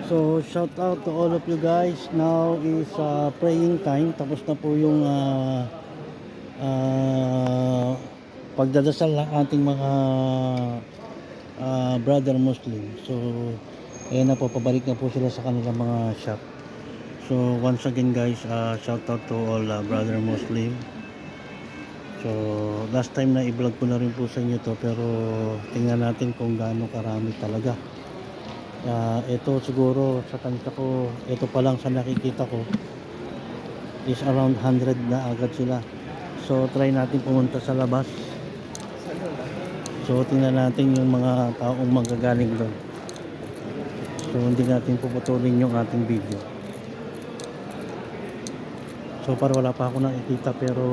So shout out to all of you guys. Now is praying time. Tapos na po yung uh, pagdadasal ng ating mga brother Muslim. So ayan na po, pabalik na po sila sa kanilang mga shop. So once again guys, shout out to all brother Muslim. So last time na i-vlog ko na rin po sa inyo to, pero tingnan natin kung gaano karami talaga. Ito siguro sa tansya ko, ito pa lang sa nakikita ko is around 100 na agad sila. So try natin pumunta sa labas. So tingnan natin yung mga taong magagaling doon. So hindi natin puputulin yung ating video. So para wala pa ako nakikita, pero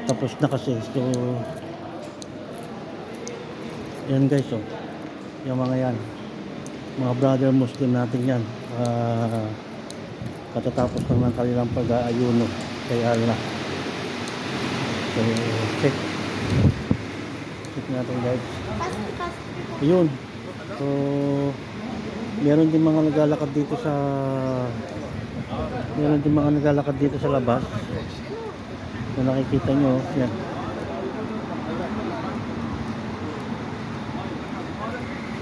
tapos na kasi. So yan guys, oh, yung mga yan, mga brother Muslim natin yan, katatapos lang ng kanilang pag-aayuno kay Allah. So check natin guys. Ayun. So meron din mga naglalakad dito sa labas. Kung nakikita nyo, yan.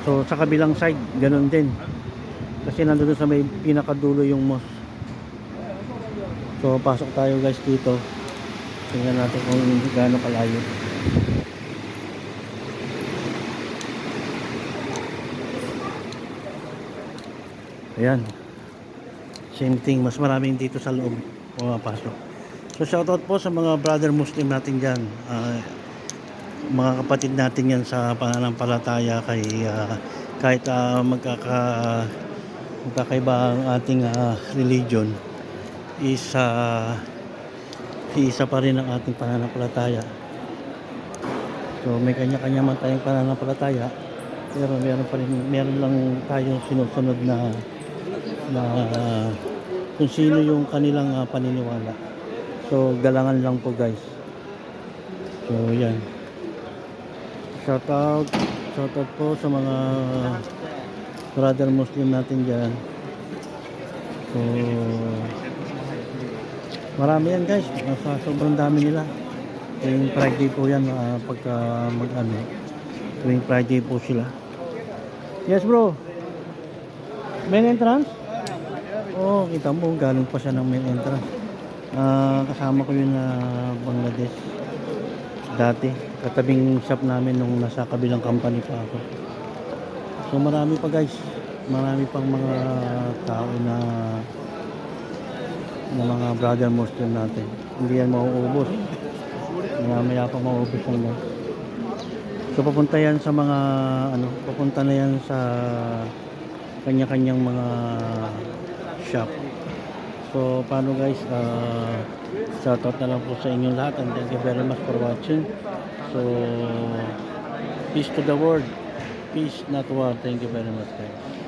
So sa kabilang side, ganun din. Kasi nandun sa may pinakadulo yung mosque. So pasok tayo guys dito. Tingnan natin kung gaano kalayo. Ayan. Same thing, mas maraming dito sa loob pumapasok. So shoutout po sa mga brother Muslim natin dyan. Mga kapatid natin yan sa pananampalataya, kahit magkakaiba ang ating religion, isa pa rin ang ating pananampalataya. So may kanya-kanya man tayong pananampalataya, pero meron lang tayong sinusunod na kung sino yung kanilang paniniwala. So galangan lang po guys. So yan, shoutout po sa mga brother Muslim natin dyan. So marami yan guys, sobrang dami nila. Tuwing Friday po yan, pagka tuwing Friday po sila. Yes bro, main entrance? Oh, kita mo, galing pa siya ng main entrance. Kasama ko yun na Bangladesh dati, katabing shop namin nung nasa kabilang company pa ako. So marami pa guys, marami pang mga tao na mga brother Muslim natin. Hindi yan mauubos, maya pa mauubos yan guys. So papunta yan sa mga papunta na yan sa kanya-kanyang mga shop. So paano guys, shoutout na lang po sa inyong lahat, and thank you very much for watching. So peace to the world, peace not war. Thank you very much guys.